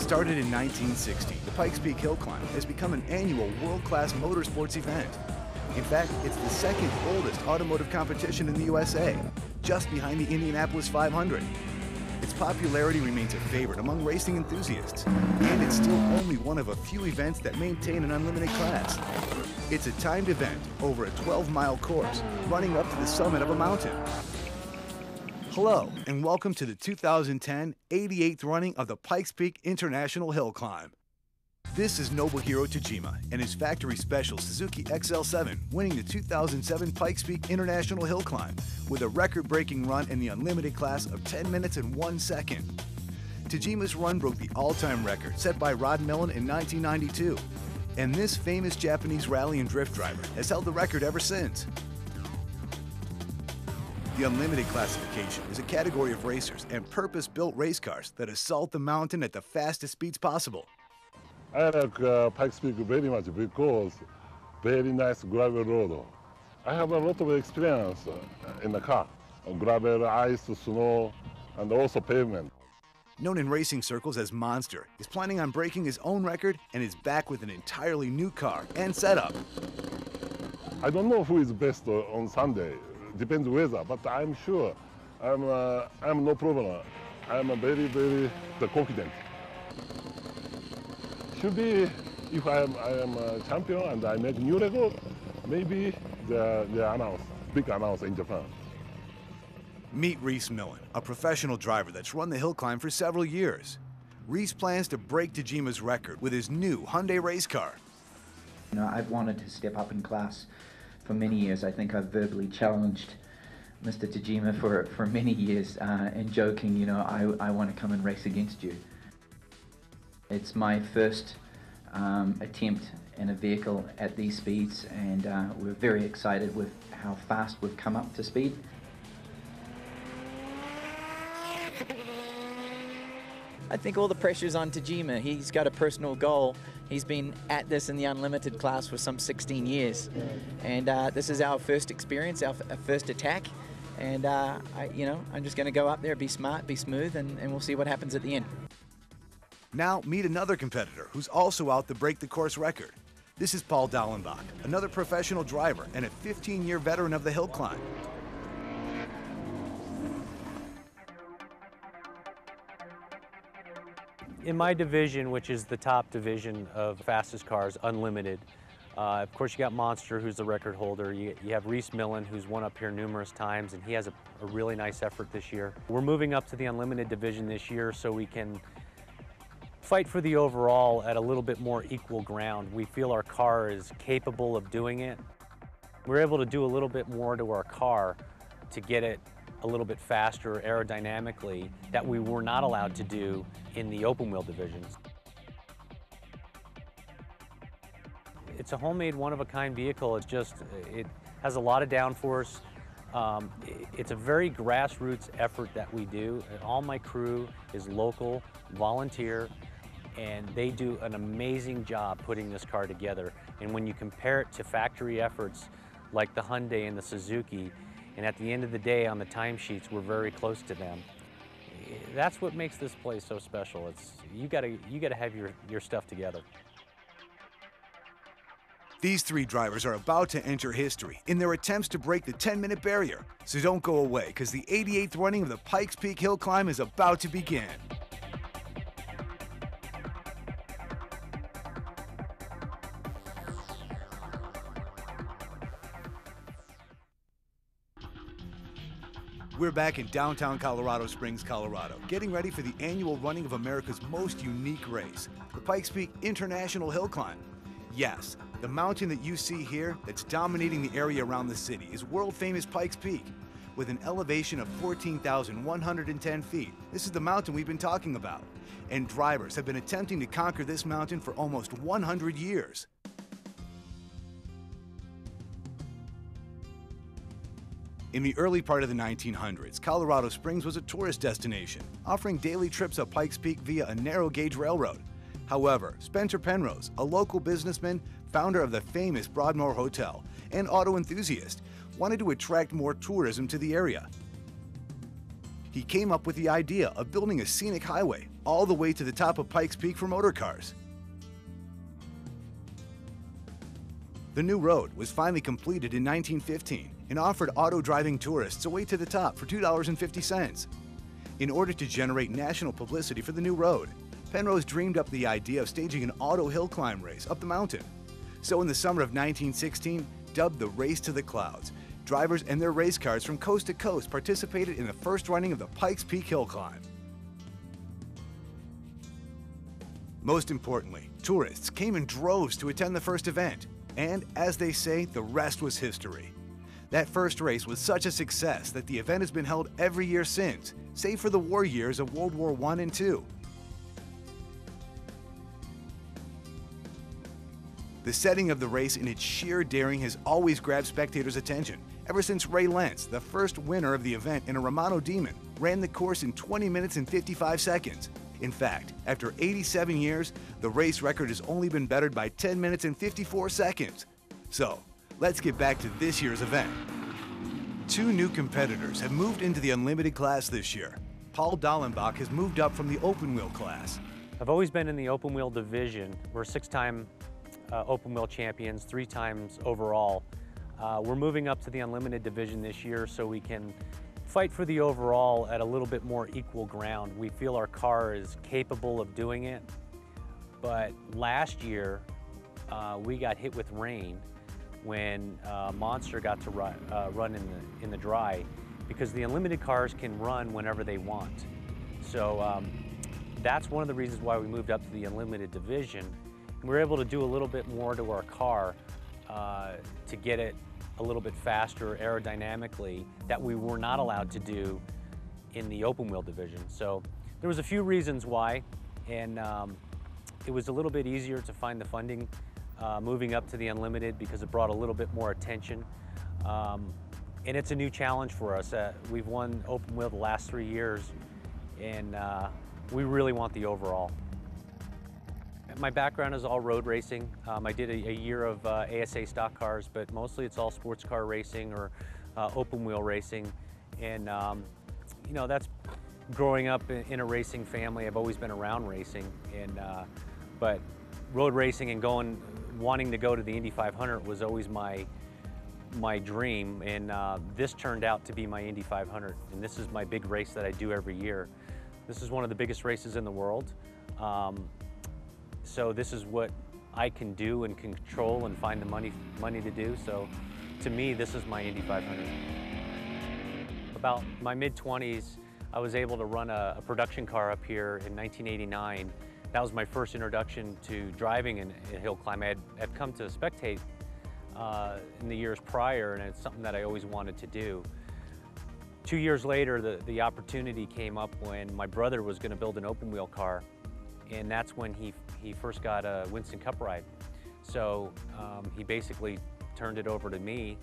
Started in 1960, the Pikes Peak Hillclimb has become an annual world-class motorsports event. In fact, it's the second oldest automotive competition in the USA, just behind the Indianapolis 500. Its popularity remains a favorite among racing enthusiasts, and it's still only one of a few events that maintain an unlimited class. It's a timed event over a 12-mile course, running up to the summit of a mountain. Hello, and welcome to the 2010 88th running of the Pikes Peak International Hill Climb. This is Nobuhiro Tajima and his factory special Suzuki XL7 winning the 2007 Pikes Peak International Hill Climb with a record-breaking run in the unlimited class of 10 minutes and 1 second. Tajima's run broke the all-time record set by Rod Millen in 1992, and this famous Japanese rally and drift driver has held the record ever since. The unlimited classification is a category of racers and purpose-built race cars that assault the mountain at the fastest speeds possible. I like Pikes Peak very much because very nice gravel road. I have a lot of experience in the car, gravel, ice, snow, and also pavement. Known in racing circles as Monster, is planning on breaking his own record and is back with an entirely new car and setup. I don't know who is best on Sunday. Depends weather, but I'm sure I'm no problem. I'm very confident. Should be if I am a champion and I make new record, maybe the announce, big announce in Japan. Meet Reese Millen, a professional driver that's run the hill climb for several years. Reese plans to break Tajima's record with his new Hyundai race car. You know, I've wanted to step up in class for many years. I think I've verbally challenged Mr. Tajima for many years and joking, you know, I want to come and race against you. It's my first attempt in a vehicle at these speeds, and we're very excited with how fast we've come up to speed. I think all the pressure's on Tajima. He's got a personal goal. He's been at this in the unlimited class for some 16 years. And this is our first experience, our first attack. And I'm just going to go up there, be smart, be smooth, and we'll see what happens at the end. Now meet another competitor who's also out to break the course record. This is Paul Dallenbach, another professional driver and a 15-year veteran of the hill climb. In my division, which is the top division of fastest cars, unlimited, of course you got Monster, who's the record holder. You have Reese Millen, who's won up here numerous times, and he has a really nice effort this year. We're moving up to the unlimited division this year so we can fight for the overall at a little bit more equal ground. We feel our car is capable of doing it. We're able to do a little bit more to our car to get it a little bit faster aerodynamically that we were not allowed to do in the open wheel divisions. It's a homemade, one-of-a-kind vehicle. It has a lot of downforce. It's a very grassroots effort that we do. All my crew is local, volunteer, and they do an amazing job putting this car together. And when you compare it to factory efforts like the Hyundai and the Suzuki, and at the end of the day on the timesheets, we're very close to them. That's what makes this place so special. You gotta have your stuff together. These three drivers are about to enter history in their attempts to break the 10-minute barrier. So don't go away, because the 88th running of the Pikes Peak Hill Climb is about to begin. We're back in downtown Colorado Springs, Colorado, getting ready for the annual running of America's most unique race, the Pikes Peak International Hill Climb. Yes, the mountain that you see here that's dominating the area around the city is world-famous Pikes Peak. With an elevation of 14,110 feet, this is the mountain we've been talking about. And drivers have been attempting to conquer this mountain for almost 100 years. In the early part of the 1900s, Colorado Springs was a tourist destination, offering daily trips up Pikes Peak via a narrow-gauge railroad. However, Spencer Penrose, a local businessman, founder of the famous Broadmoor Hotel, and auto enthusiast, wanted to attract more tourism to the area. He he came up with the idea of building a scenic highway all the way to the top of Pikes Peak for motor cars. The new road was finally completed in 1915 and offered auto-driving tourists a way to the top for $2.50. In order to generate national publicity for the new road, Penrose dreamed up the idea of staging an auto hill climb race up the mountain. So in the summer of 1916, dubbed the Race to the Clouds, drivers and their race cars from coast to coast participated in the first running of the Pikes Peak Hill Climb. Most importantly, tourists came in droves to attend the first event, and as they say, the rest was history. That first race was such a success that the event has been held every year since, save for the war years of World War I and II. The setting of the race in its sheer daring has always grabbed spectators' attention, ever since Ray Lentz, the first winner of the event in a Romano Demon, ran the course in 20 minutes and 55 seconds. In fact, after 87 years, the race record has only been bettered by 10 minutes and 54 seconds. So, let's get back to this year's event. Two new competitors have moved into the unlimited class this year. Paul Dallenbach has moved up from the open wheel class. I've always been in the open wheel division. We're 6-time open wheel champions, 3 times overall. We're moving up to the unlimited division this year so we can fight for the overall at a little bit more equal ground. We feel our car is capable of doing it, but last year we got hit with rain when Monster got to run in the dry, because the unlimited cars can run whenever they want. So that's one of the reasons why we moved up to the unlimited division. We were able to do a little bit more to our car to get it a little bit faster aerodynamically that we were not allowed to do in the open wheel division. So there was a few reasons why, and it was a little bit easier to find the funding moving up to the unlimited because it brought a little bit more attention. And it's a new challenge for us. We've won open wheel the last 3 years, and we really want the overall. My background is all road racing. I did a year of ASA stock cars, but mostly it's all sports car racing or open wheel racing. And you know, that's growing up in a racing family. I've always been around racing, and but road racing and wanting to go to the Indy 500 was always my dream. And this turned out to be my Indy 500, and this is my big race that I do every year. This is one of the biggest races in the world. So this is what I can do and control and find the money to do. So to me, this is my Indy 500. About my mid-20s, I was able to run a production car up here in 1989. That was my first introduction to driving in a hill climb. I had come to spectate in the years prior, and it's something that I always wanted to do. 2 years later, the opportunity came up when my brother was going to build an open wheel car, and that's when he first got a Winston Cup ride. So he basically turned it over to me,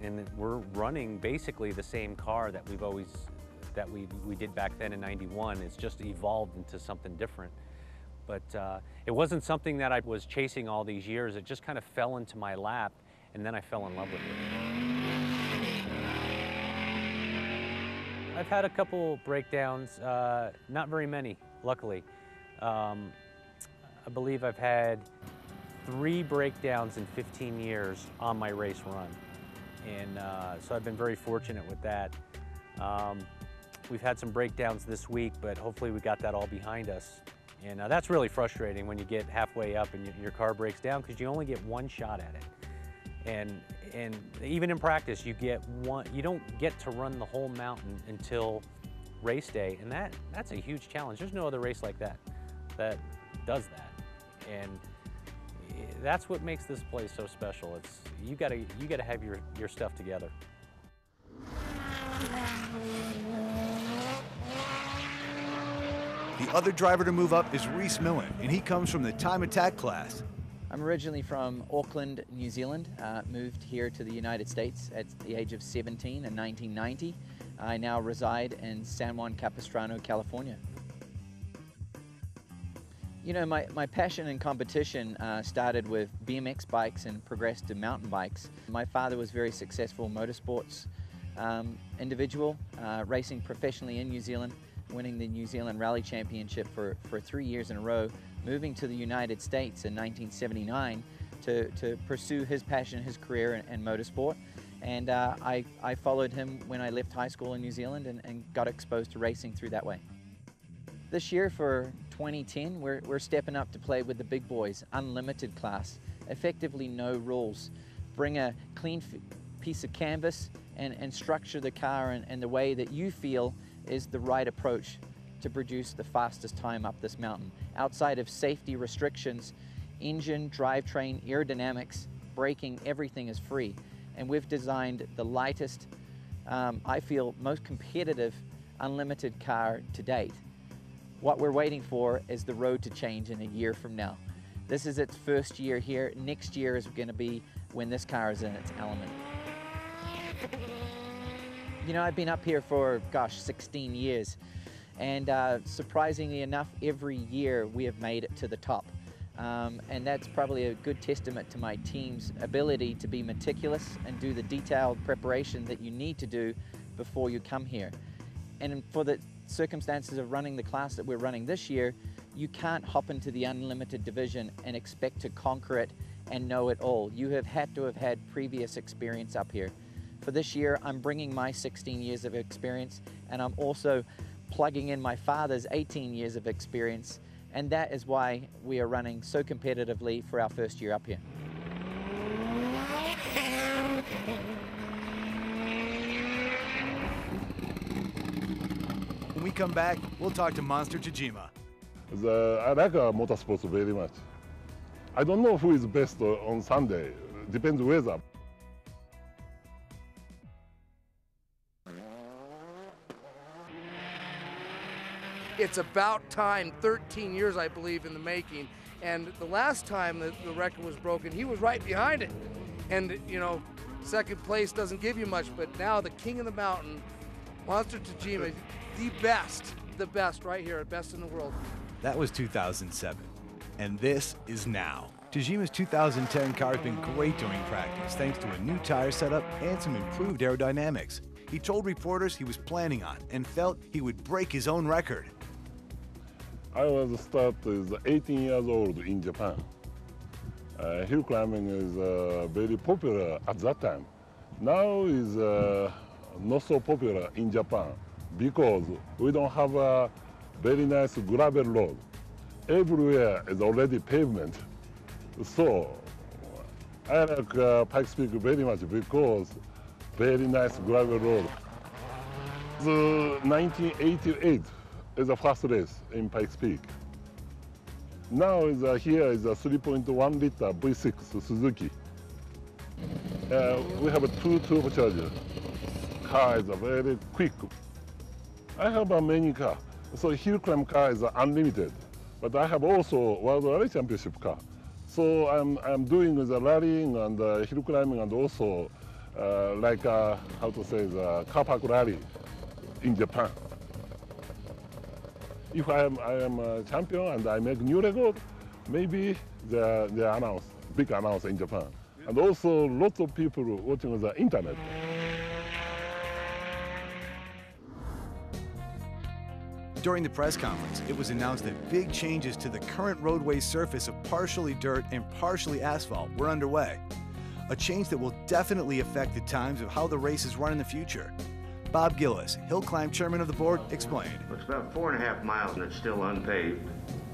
and we're running basically the same car that we did back then in '91. It's just evolved into something different. But it wasn't something that I was chasing all these years. It just kind of fell into my lap, and then I fell in love with it. I've had a couple breakdowns, not very many, luckily. I believe I've had 3 breakdowns in 15 years on my race run. And so I've been very fortunate with that. We've had some breakdowns this week, but hopefully we got that all behind us. And that's really frustrating when you get halfway up and your car breaks down, because you only get one shot at it. And even in practice, you don't get to run the whole mountain until race day, and that's a huge challenge. There's no other race like that does that, and that's what makes this place so special. It's you gotta have your stuff together. The other driver to move up is Reese Millen, and he comes from the time attack class. I'm originally from Auckland, New Zealand. Moved here to the United States at the age of 17 in 1990. I now reside in San Juan Capistrano, California. You know, my passion in competition started with BMX bikes and progressed to mountain bikes. My father was very successful in motorsports. individual, racing professionally in New Zealand, winning the New Zealand Rally Championship for 3 years in a row, moving to the United States in 1979 to pursue his passion, his career in motorsport. And I followed him when I left high school in New Zealand and got exposed to racing through that way. This year for 2010, we're stepping up to play with the big boys, unlimited class, effectively no rules. Bring a clean piece of canvas and structure the car in the way that you feel is the right approach to produce the fastest time up this mountain. Outside of safety restrictions, engine, drivetrain, aerodynamics, braking, everything is free. And we've designed the lightest, I feel, most competitive unlimited car to date. What we're waiting for is the road to change in a year from now. This is its first year here. Next year is going to be when this car is in its element. You know, I've been up here for, gosh, 16 years. And surprisingly enough, every year we have made it to the top. And that's probably a good testament to my team's ability to be meticulous and do the detailed preparation that you need to do before you come here. And for the circumstances of running the class that we're running this year, you can't hop into the unlimited division and expect to conquer it and know it all. You have had to have had previous experience up here. For this year, I'm bringing my 16 years of experience, and I'm also plugging in my father's 18 years of experience, and that is why we are running so competitively for our first year up here. When we come back, we'll talk to Monster Tajima. I like motorsports very much. I don't know who is best on Sunday. Depends weather. It's about time, 13 years, I believe, in the making. And the last time that the record was broken, he was right behind it. And, you know, second place doesn't give you much, but now the king of the mountain, Monster Tajima, the best right here, best in the world. That was 2007, and this is now. Tajima's 2010 car has been great during practice thanks to a new tire setup and some improved aerodynamics. He told reporters he was planning on and felt he would break his own record. I was started 18 years old in Japan. Hill climbing is very popular at that time. Now is not so popular in Japan because we don't have a very nice gravel road. Everywhere is already pavement. So I like Pikes Peak very much because very nice gravel road. The 1988 is the first race in Pikes Peak. Now here is a 3.1 liter V6 Suzuki. We have a 2 turbocharger. Car is very quick. I have many cars. So hill climb car is unlimited, but I have also World Rally Championship car. So I'm doing the rallying and hill climbing and also how to say, the car park rally in Japan. If I am a champion and I make new record, maybe they announce, big announce in Japan. And also lots of people watching on the internet. During the press conference, it was announced that big changes to the current roadway surface of partially dirt and partially asphalt were underway. A change that will definitely affect the times of how the races run in the future. Bob Gillis, Hill Climb chairman of the board, explained. It's about 4.5 miles and it's still unpaved.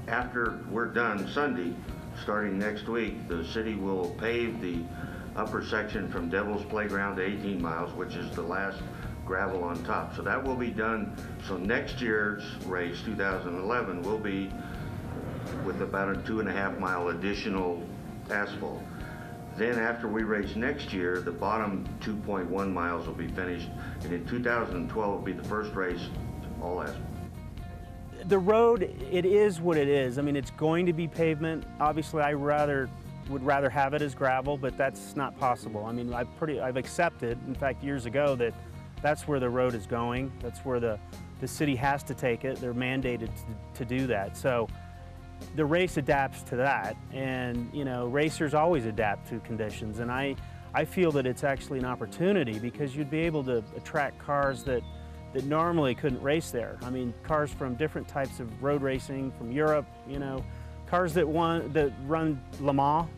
After we're done Sunday, starting next week, the city will pave the upper section from Devil's Playground to 18 miles, which is the last gravel on top. So that will be done. So next year's race, 2011, will be with about a 2.5 mile additional asphalt. Then after we race next year, the bottom 2.1 miles will be finished, and in 2012 will be the first race all asphalt. The road, it is what it is. I mean, it's going to be pavement. Obviously, I would rather have it as gravel, but that's not possible. I mean, I've accepted, in fact, years ago, that that's where the road is going. That's where the city has to take it. They're mandated to do that. So the race adapts to that, and you know, racers always adapt to conditions, and I I feel that it's actually an opportunity because you'd be able to attract cars that normally couldn't race there. I mean, cars from different types of road racing, from Europe, you know, cars that run Le Mans,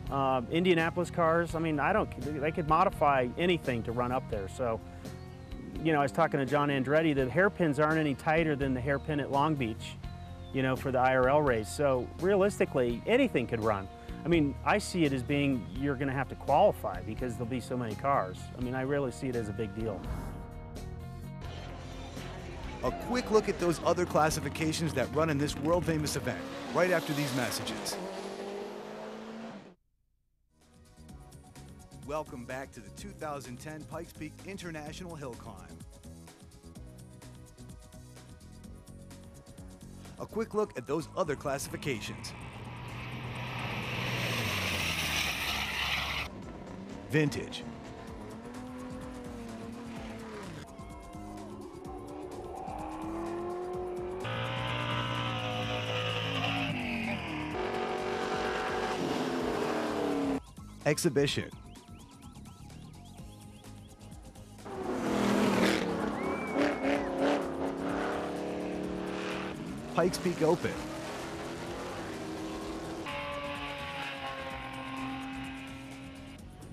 Indianapolis cars. I mean, they could modify anything to run up there. So, you know, I was talking to John Andretti, the hairpins aren't any tighter than the hairpin at Long Beach, you know, for the IRL race. So realistically, anything could run. I mean, I see it as being, you're gonna have to qualify because there'll be so many cars. I mean, I really see it as a big deal. A quick look at those other classifications that run in this world-famous event, right after these messages. Welcome back to the 2010 Pikes Peak International Hill Climb. A quick look at those other classifications. Vintage. Exhibition. Pikes Peak Open.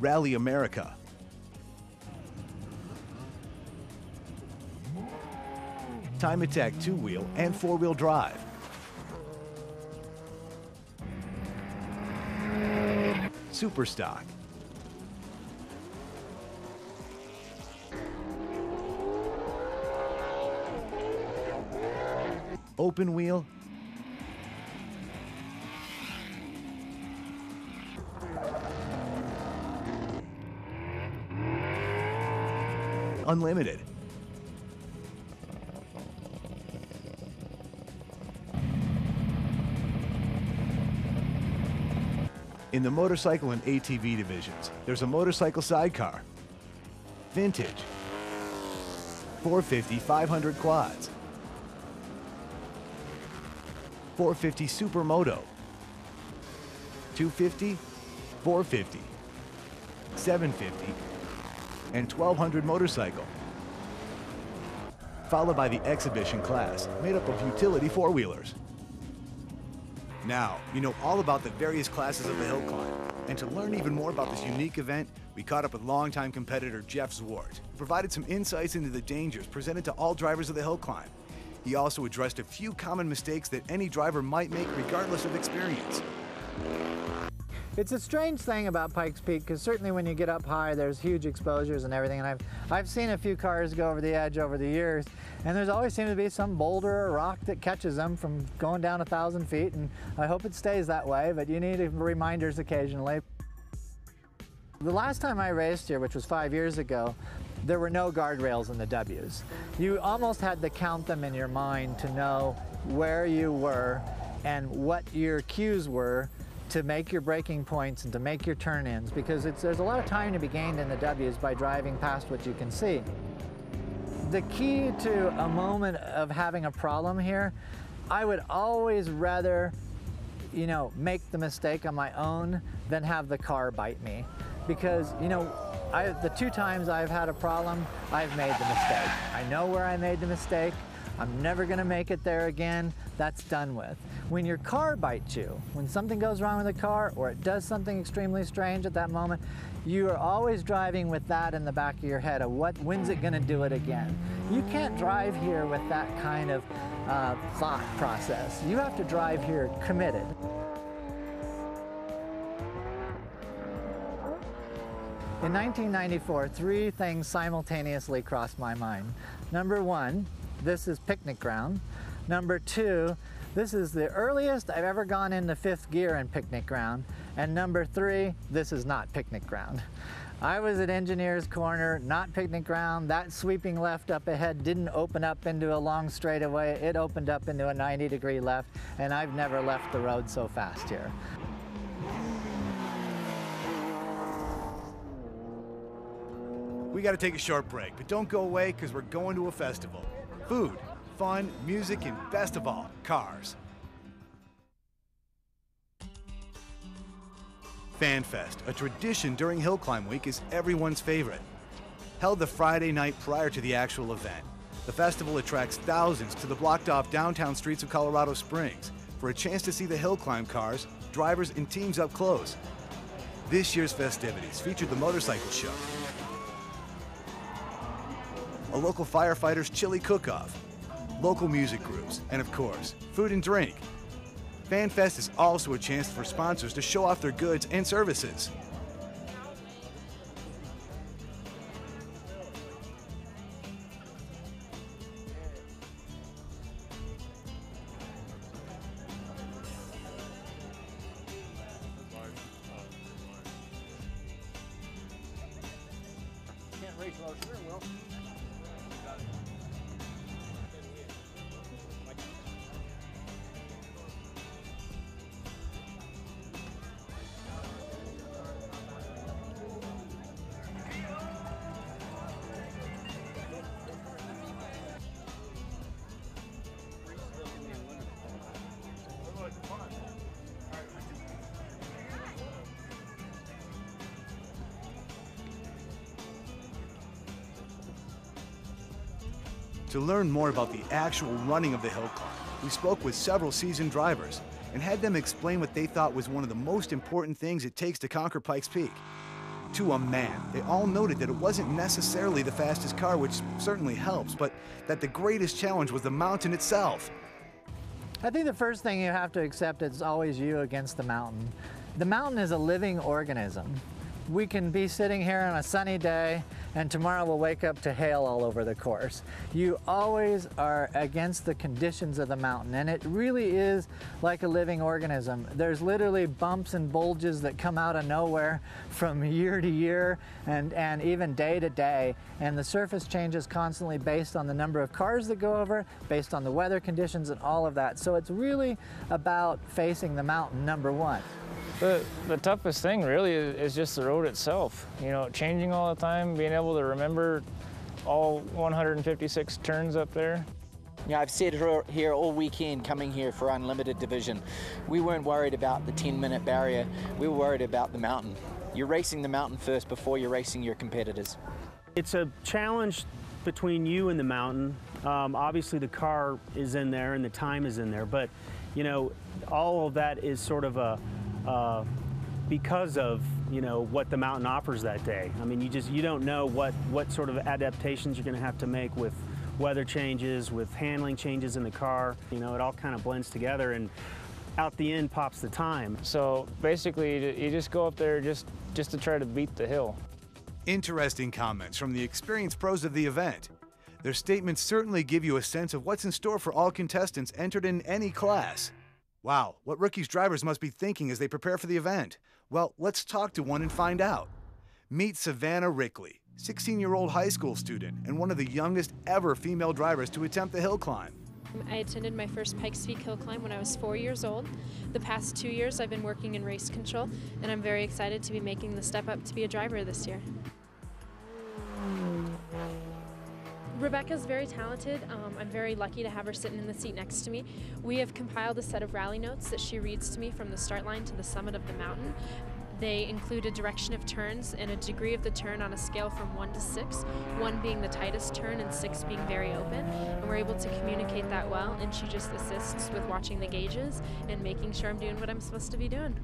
Rally America. Time Attack 2-wheel and 4-wheel drive. Superstock. Open wheel. Unlimited. In the motorcycle and ATV divisions, there's a motorcycle sidecar, vintage, 450 500 quads, 450 Supermoto, 250, 450, 750, and 1200 motorcycle, followed by the exhibition class, made up of utility four-wheelers. Now, you know all about the various classes of the hill climb, and to learn even more about this unique event, we caught up with longtime competitor Jeff Zwart, who provided some insights into the dangers presented to all drivers of the hill climb. He also addressed a few common mistakes that any driver might make regardless of experience. It's a strange thing about Pikes Peak because certainly when you get up high there's huge exposures and everything, and I've seen a few cars go over the edge over the years, and there's always seemed to be some boulder or rock that catches them from going down 1,000 feet, and I hope it stays that way, but you need reminders occasionally. The last time I raced here, which was 5 years ago, there were no guardrails in the W's. You almost had to count them in your mind to know where you were and what your cues were to make your braking points and to make your turn-ins, because there's a lot of time to be gained in the W's by driving past what you can see. The key to a moment of having a problem here, I would always rather, you know, make the mistake on my own than have the car bite me. Because, you know, the 2 times I've had a problem, I've made the mistake. I know where I made the mistake. I'm never gonna make it there again. That's done with. When your car bites you, when something goes wrong with the car or it does something extremely strange at that moment, you are always driving with that in the back of your head of when's it gonna do it again? You can't drive here with that kind of thought process. You have to drive here committed. In 1994, 3 things simultaneously crossed my mind. Number 1, this is picnic ground. Number 2, this is the earliest I've ever gone into 5th gear in picnic ground. And number 3, this is not picnic ground. I was at Engineers Corner, not picnic ground. That sweeping left up ahead didn't open up into a long straightaway. It opened up into a 90-degree left, and I've never left the road so fast here. We gotta take a short break, but don't go away because we're going to a festival. Food, fun, music, and best of all, cars. FanFest, a tradition during Hill Climb Week, is everyone's favorite. Held the Friday night prior to the actual event, the festival attracts thousands to the blocked-off downtown streets of Colorado Springs for a chance to see the hill climb cars, drivers, and teams up close. This year's festivities featured the motorcycle show, a local firefighters' chili cook-off, local music groups, and of course, food and drink. FanFest is also a chance for sponsors to show off their goods and services. Can't race without a steering wheel. To learn more about the actual running of the hill climb, we spoke with several seasoned drivers and had them explain what they thought was one of the most important things it takes to conquer Pikes Peak. To a man, they all noted that it wasn't necessarily the fastest car, which certainly helps, but that the greatest challenge was the mountain itself. I think the first thing you have to accept is always you against the mountain. The mountain is a living organism. We can be sitting here on a sunny day and tomorrow we'll wake up to hail all over the course. You always are against the conditions of the mountain, and it really is like a living organism. There's literally bumps and bulges that come out of nowhere from year to year and even day to day, and the surface changes constantly based on the number of cars that go over, based on the weather conditions and all of that. So it's really about facing the mountain, number one. The toughest thing really is just the road itself. You know, changing all the time, being able to remember all 156 turns up there. Yeah, I've said here all weekend coming here for Unlimited Division, we weren't worried about the 10-minute barrier, we were worried about the mountain. You're racing the mountain first before you're racing your competitors. It's a challenge between you and the mountain. Obviously the car is in there and the time is in there, but you know, all of that is sort of because of, you know, what the mountain offers that day. I mean, you don't know what sort of adaptations you're going to have to make with weather changes, with handling changes in the car. You know, it all kind of blends together, and out the end pops the time. So basically, you just go up there just to try to beat the hill. Interesting comments from the experienced pros of the event. Their statements certainly give you a sense of what's in store for all contestants entered in any class. Wow, what rookies drivers must be thinking as they prepare for the event. Well, let's talk to one and find out. Meet Savannah Rickley, 16-year-old high school student and one of the youngest ever female drivers to attempt the hill climb. I attended my first Pikes Peak Hill Climb when I was 4 years old. The past 2 years I've been working in race control, and I'm very excited to be making the step up to be a driver this year. Rebecca's very talented. I'm very lucky to have her sitting in the seat next to me. We have compiled a set of rally notes that she reads to me from the start line to the summit of the mountain. They include a direction of turns and a degree of the turn on a scale from 1 to 6, 1 being the tightest turn and 6 being very open. And we're able to communicate that well, and she just assists with watching the gauges and making sure I'm doing what I'm supposed to be doing.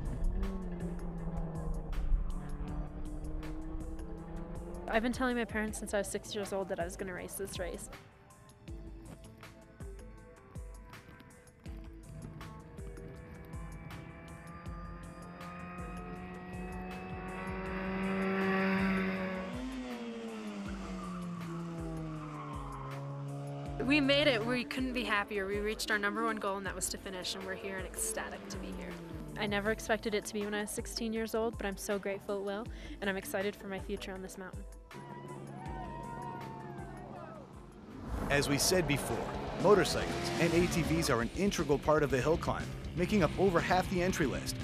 I've been telling my parents since I was 6 years old that I was going to race this race. We made it. We couldn't be happier. We reached our #1 goal, and that was to finish, and we're here and ecstatic to be here. I never expected it to be when I was 16 years old, but I'm so grateful it will, and I'm excited for my future on this mountain. As we said before, motorcycles and ATVs are an integral part of the hill climb, making up over half the entry list.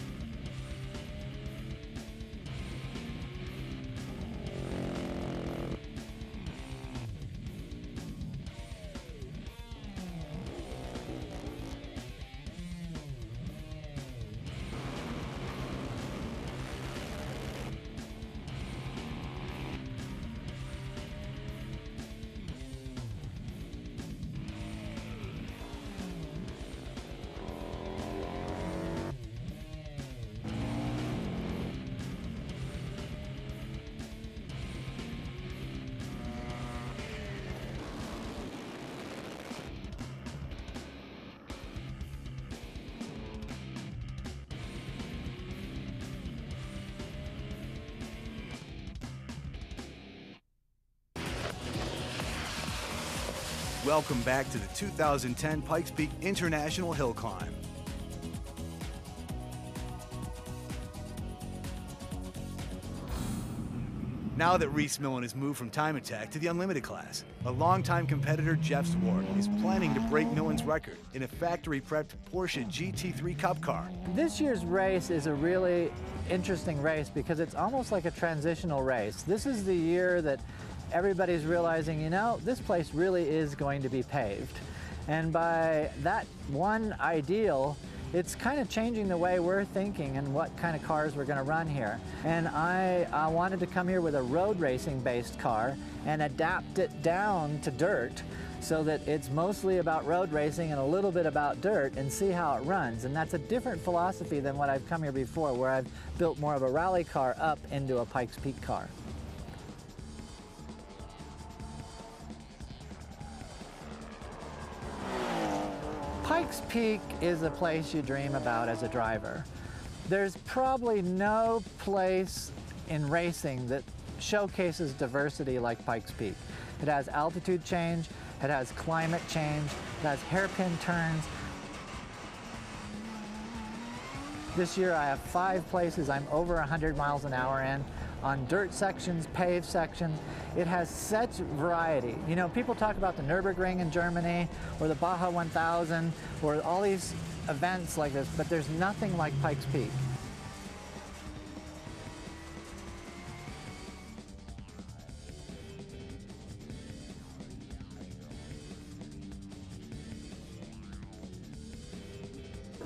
Welcome back to the 2010 Pikes Peak International Hill Climb. Now that Reese Millen has moved from time attack to the unlimited class, a longtime competitor, Jeff Swart, is planning to break Millen's record in a factory-prepped Porsche GT3 Cup car. This year's race is a really interesting race because it's almost like a transitional race. This is the year that everybody's realizing, you know, this place really is going to be paved. And by that one ideal, it's kind of changing the way we're thinking and what kind of cars we're going to run here. And I wanted to come here with a road racing based car and adapt it down to dirt so that it's mostly about road racing and a little bit about dirt and see how it runs. And that's a different philosophy than what I've come here before, where I've built more of a rally car up into a Pikes Peak car. Pikes Peak is a place you dream about as a driver. There's probably no place in racing that showcases diversity like Pikes Peak. It has altitude change, it has climate change, it has hairpin turns. This year I have 5 places I'm over 100 miles an hour in, on dirt sections, paved sections. It has such variety. You know, people talk about the Nürburgring in Germany, or the Baja 1000, or all these events like this, but there's nothing like Pikes Peak.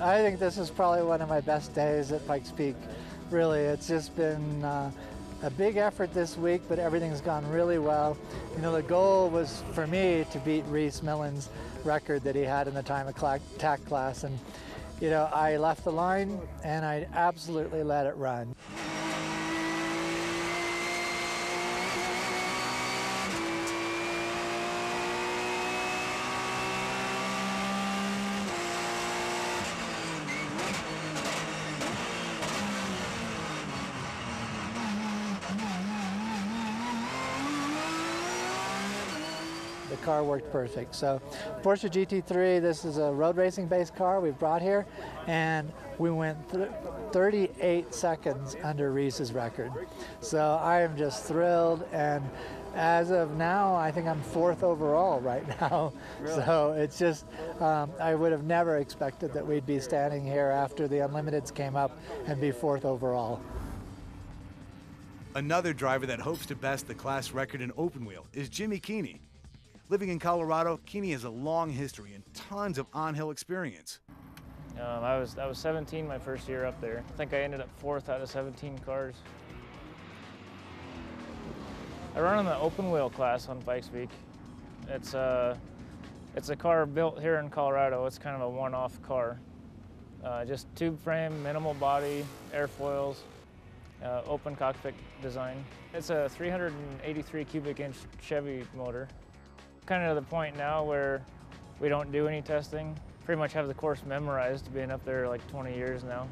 I think this is probably one of my best days at Pikes Peak. Really, it's just been a big effort this week, but everything's gone really well. You know, the goal was for me to beat Reese Millen's record that he had in the time attack class, and you know, I left the line and I absolutely let it run. The car worked perfect. So Porsche GT3, this is a road racing based car we've brought here, and we went 38 seconds under Reese's record. So I am just thrilled, and as of now, I think I'm 4th overall right now. Really? So it's just, I would have never expected that we'd be standing here after the Unlimiteds came up and be 4th overall. Another driver that hopes to best the class record in open wheel is Jimmy Keeney. Living in Colorado, Keeney has a long history and tons of on-hill experience. I was 17 my first year up there. I think I ended up 4th out of 17 cars. I run in the open wheel class on Pikes Peak. It's a car built here in Colorado. It's kind of a one-off car. Just tube frame, minimal body, airfoils, open cockpit design. It's a 383 cubic inch Chevy motor. Kind of to the point now where we don't do any testing. Pretty much have the course memorized, being up there like 20 years now.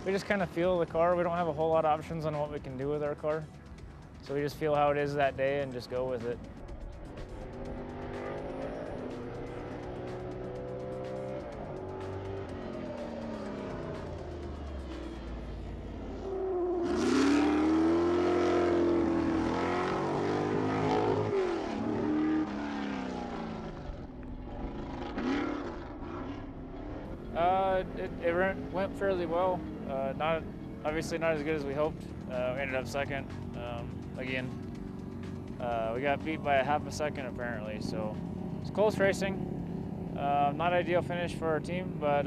We just kind of feel the car. We don't have a whole lot of options on what we can do with our car. So we just feel how it is that day and just go with it. It went fairly well. Obviously not as good as we hoped. We ended up 2nd again. We got beat by a half a second apparently, so it's close racing. Not ideal finish for our team, but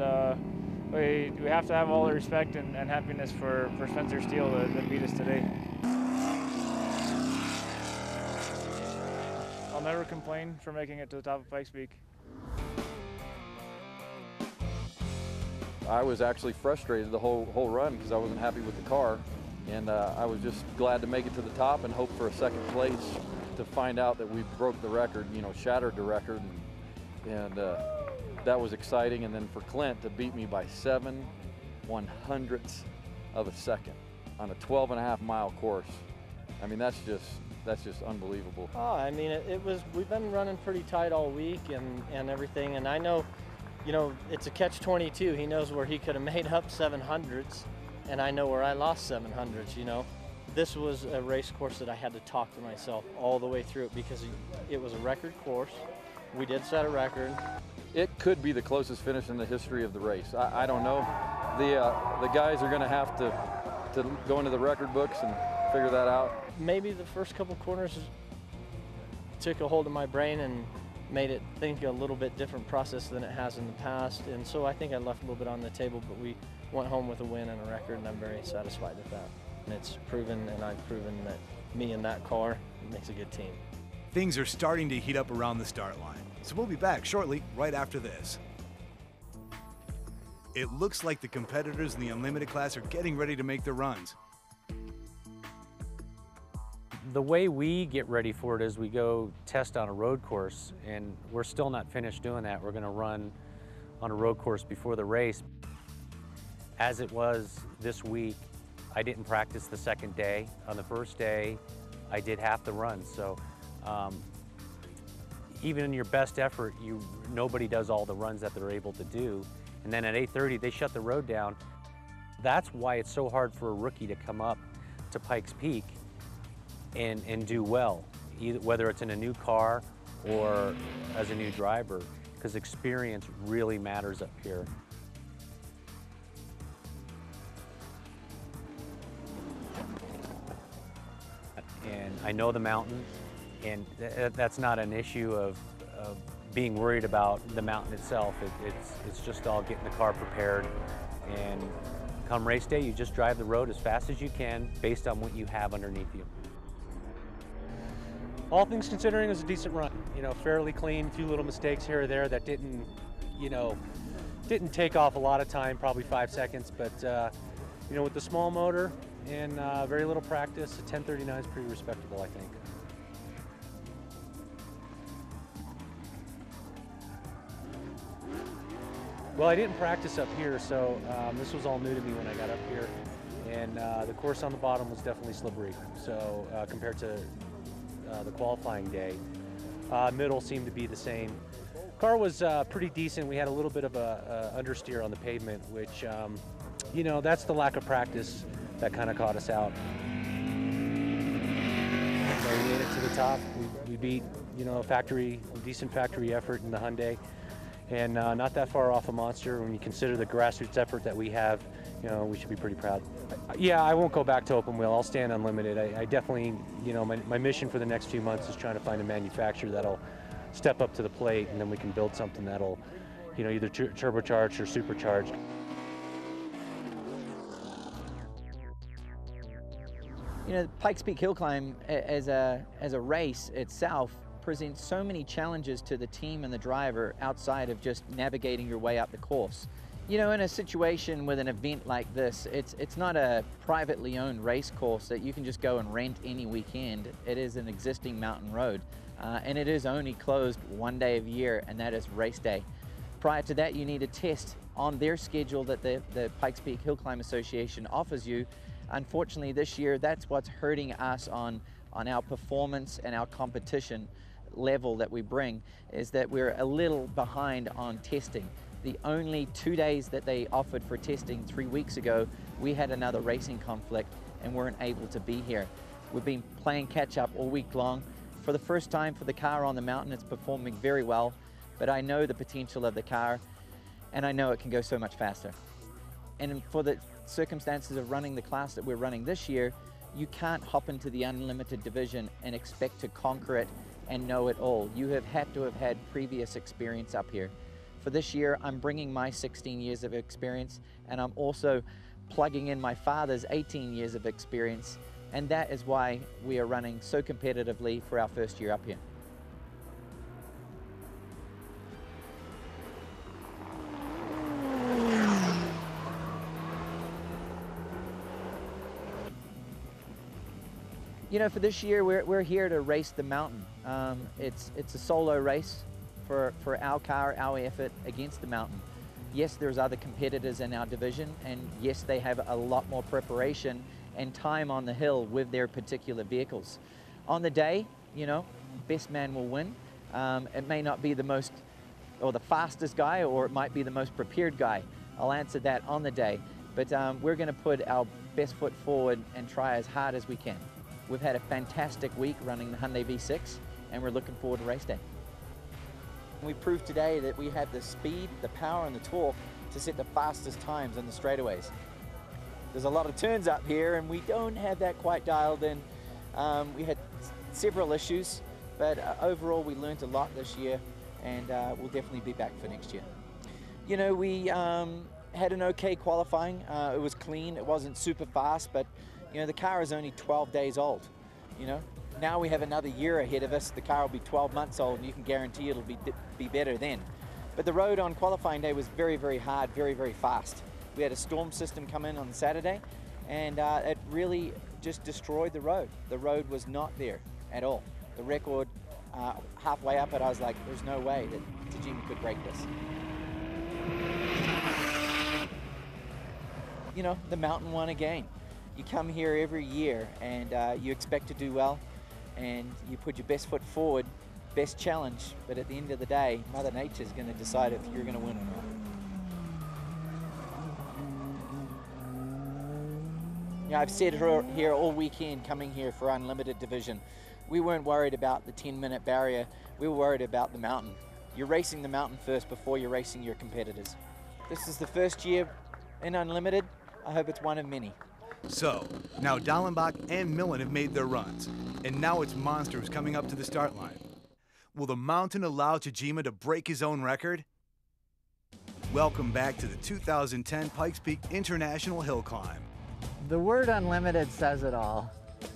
we have to have all the respect and happiness for Spencer Steele that beat us today. I'll never complain for making it to the top of Pikes Peak. I was actually frustrated the whole run because I wasn't happy with the car, and I was just glad to make it to the top and hope for a 2nd place. To find out that we broke the record, you know, shattered the record, and that was exciting. And then for Clint to beat me by 7/100ths of a second on a 12.5 mile course. I mean, that's just that's just unbelievable. Oh, I mean, we've been running pretty tight all week and everything, and I know, you know, it's a catch-22. He knows where he could have made up 700s, and I know where I lost 700s, you know. This was a race course that I had to talk to myself all the way through it because it was a record course. We did set a record. It could be the closest finish in the history of the race. I don't know. The guys are going to have to go into the record books and figure that out. Maybe the first couple corners took a hold of my brain and made it think a little bit different process than it has in the past, and so I think I left a little bit on the table, but we went home with a win and a record, and I'm very satisfied with that. And it's proven, and I've proven that me and that car makes a good team. Things are starting to heat up around the start line, so we'll be back shortly, right after this. It looks like the competitors in the Unlimited class are getting ready to make their runs. The way we get ready for it is we go test on a road course, and we're still not finished doing that. We're going to run on a road course before the race. As it was this week, I didn't practice the second day. On the first day, I did half the run. So even in your best effort, nobody does all the runs that they're able to do. And then at 8:30, they shut the road down. That's why it's so hard for a rookie to come up to Pikes Peak and do well, whether it's in a new car or as a new driver, because experience really matters up here. And I know the mountain, and that's not an issue of being worried about the mountain itself. It's just all getting the car prepared, and come race day, you just drive the road as fast as you can based on what you have underneath you. All things considering, it was a decent run. You know, fairly clean, a few little mistakes here or there that didn't take off a lot of time, probably 5 seconds, but you know, with the small motor and very little practice, a 10:39 is pretty respectable, I think. Well, I didn't practice up here, so this was all new to me when I got up here, and the course on the bottom was definitely slippery. So compared to the qualifying day, middle seemed to be the same. Car was pretty decent. We had a little bit of a understeer on the pavement, which you know, that's the lack of practice that kind of caught us out. So we made it to the top. We beat, you know, a decent factory effort in the Hyundai. And not that far off a monster. When you consider the grassroots effort that we have, you know, we should be pretty proud. Yeah, I won't go back to open wheel. I'll stay on Unlimited. I definitely, you know, my mission for the next few months is trying to find a manufacturer that'll step up to the plate, and then we can build something that'll, you know, either turbocharged or supercharged. You know, Pikes Peak Hillclimb as a race itself presents so many challenges to the team and the driver outside of just navigating your way up the course. You know, in a situation with an event like this, it's not a privately owned race course that you can just go and rent any weekend. It is an existing mountain road, and it is only closed one day of year, and that is race day. Prior to that, you need a test on their schedule that the Pikes Peak Hillclimb Association offers you. Unfortunately, this year, that's what's hurting us on our performance and our competition level that we bring, is that we're a little behind on testing. The only 2 days that they offered for testing 3 weeks ago, we had another racing conflict and weren't able to be here. We've been playing catch up all week long. For the first time for the car on the mountain, it's performing very well, but I know the potential of the car and I know it can go so much faster. And for the circumstances of running the class that we're running this year, you can't hop into the Unlimited division and expect to conquer it and know it all. You have had to have had previous experience up here. For this year, I'm bringing my 16 years of experience, and I'm also plugging in my father's 18 years of experience, and that is why we are running so competitively for our first year up here. You know, for this year, we're here to race the mountain. It's a solo race for our car, our effort against the mountain. Yes, there's other competitors in our division, and yes, they have a lot more preparation and time on the hill with their particular vehicles. On the day, you know, best man will win. It may not be the most or the fastest guy, or it might be the most prepared guy. I'll answer that on the day. But we're going to put our best foot forward and try as hard as we can. We've had a fantastic week running the Hyundai V6, and we're looking forward to race day. We proved today that we have the speed, the power, and the torque to set the fastest times on the straightaways. There's a lot of turns up here, and we don't have that quite dialed in. We had several issues, but overall we learned a lot this year, and we'll definitely be back for next year. You know, we had an okay qualifying. It was clean. It wasn't super fast, but you know, the car is only 12 days old. You know, now we have another year ahead of us. The car will be 12 months old, and you can guarantee it'll be better then. But the road on qualifying day was very, very hard, very, very fast. We had a storm system come in on Saturday, and it really just destroyed the road. The road was not there at all. The record, halfway up it, I was like, there's no way that Tajima could break this. You know, the mountain won again. You come here every year and you expect to do well, and you put your best foot forward, best challenge, but at the end of the day, Mother Nature is going to decide if you're going to win or not. You know, I've said here all weekend coming here for Unlimited Division, we weren't worried about the 10-minute barrier, we were worried about the mountain. You're racing the mountain first before you're racing your competitors. This is the first year in Unlimited. I hope it's one of many. So, now Dallenbach and Millen have made their runs, and now it's Monster who's coming up to the start line. Will the mountain allow Tajima to break his own record? Welcome back to the 2010 Pikes Peak International Hill Climb. The word unlimited says it all.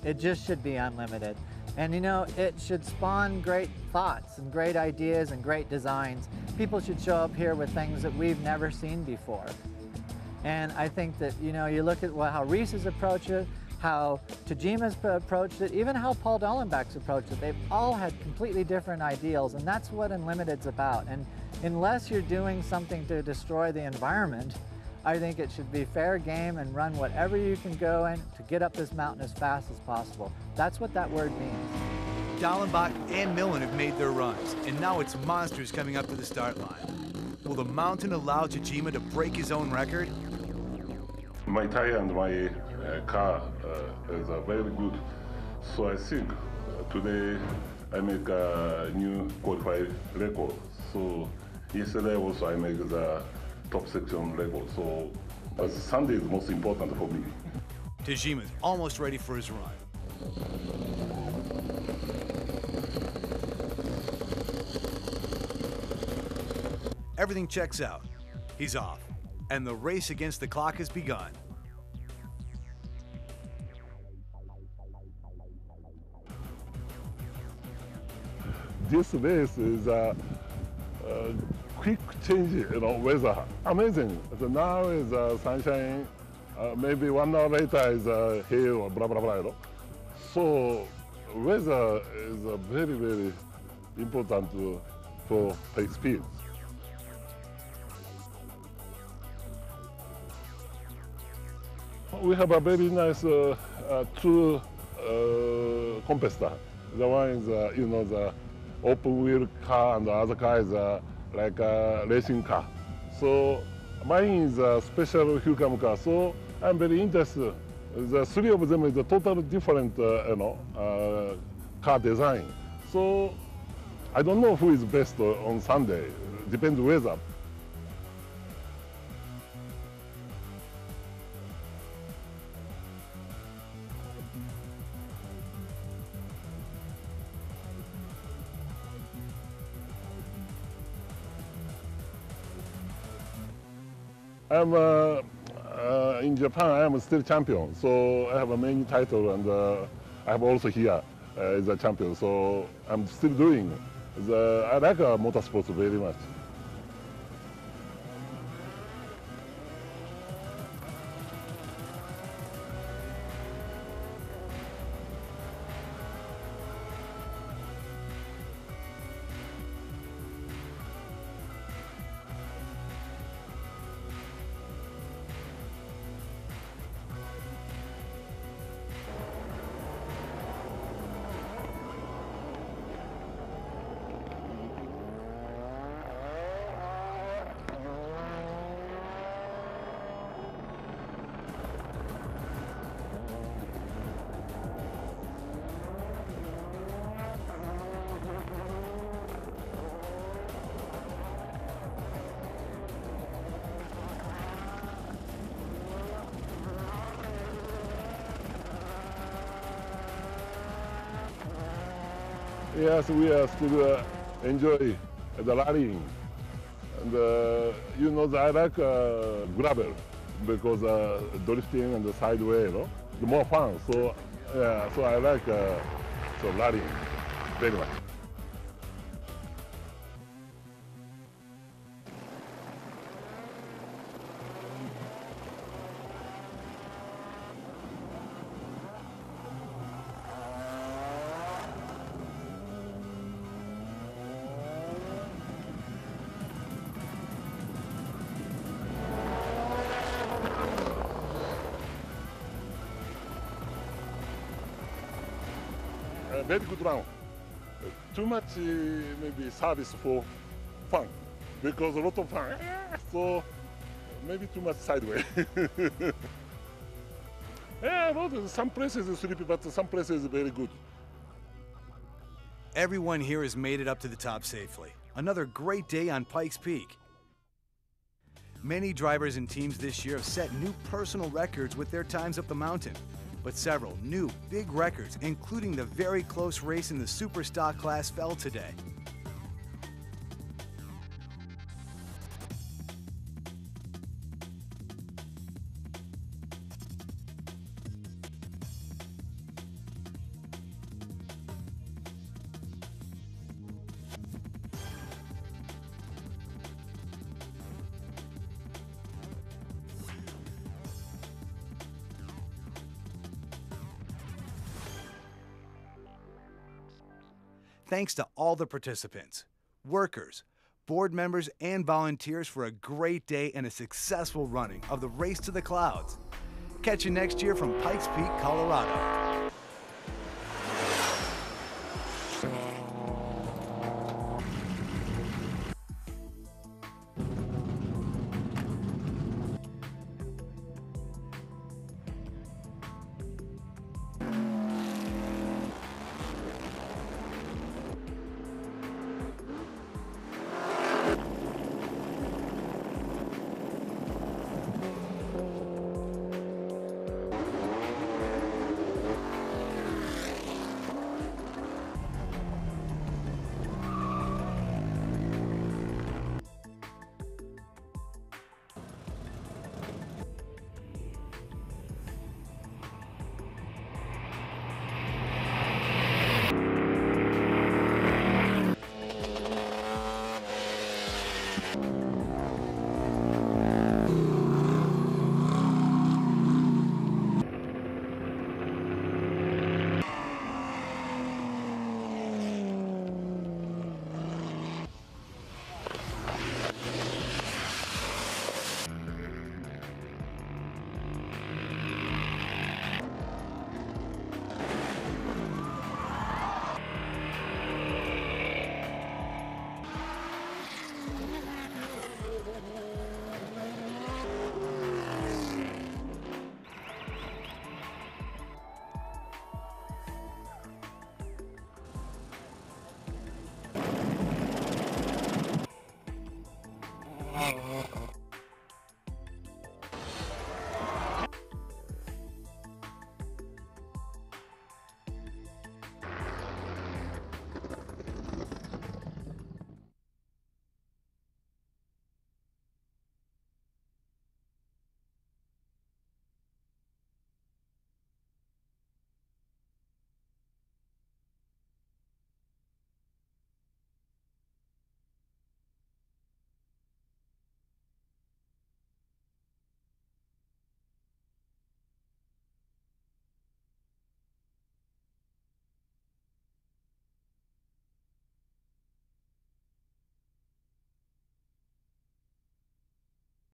It just should be unlimited. And you know, it should spawn great thoughts and great ideas and great designs. People should show up here with things that we've never seen before. And I think that, you know, you look at how Reese's approached it, how Tajima's approached it, even how Paul Dallenbach's approached it. They've all had completely different ideals, and that's what Unlimited's about. And unless you're doing something to destroy the environment, I think it should be fair game and run whatever you can go in to get up this mountain as fast as possible. That's what that word means. Dallenbach and Millen have made their runs, and now it's Monsters coming up to the start line. Will the mountain allow Tajima to break his own record? My tire and my car is very good, so I think today I make a new qualified record. So yesterday also I make the top section record, so Sunday is most important for me. Tajima is almost ready for his run. Everything checks out. He's off, and the race against the clock has begun. This race is a quick change, you know, weather. Amazing. So now is sunshine. Maybe 1 hour later is hail or blah blah blah. You know? So weather is very very important for Pikes Peak. We have a very nice two competitor. The one is you know, the open wheel car, and the other car is like a racing car. So mine is a special hillclimb car. So I'm very interested. The three of them is a totally different you know, car design. So I don't know who is best on Sunday. Depends weather. I'm in Japan. I am still champion, so I have a many title, and I have also here as a champion. So I'm still doing. I like motorsports very much. Yes, we are still enjoy the rallying. And you know, I like gravel because drifting and the sideway, you know, the more fun. So yeah, so I like so rallying very much. Very good round. Too much maybe service for fun because a lot of fun. So maybe too much sideways. Yeah, well, some places is sleepy, but some places is very good. Everyone here has made it up to the top safely. Another great day on Pikes Peak. Many drivers and teams this year have set new personal records with their times up the mountain. But several new big records, including the very close race in the super stock class, fell today. Thanks to all the participants, workers, board members, and volunteers for a great day and a successful running of the Race to the Clouds. Catch you next year from Pikes Peak, Colorado.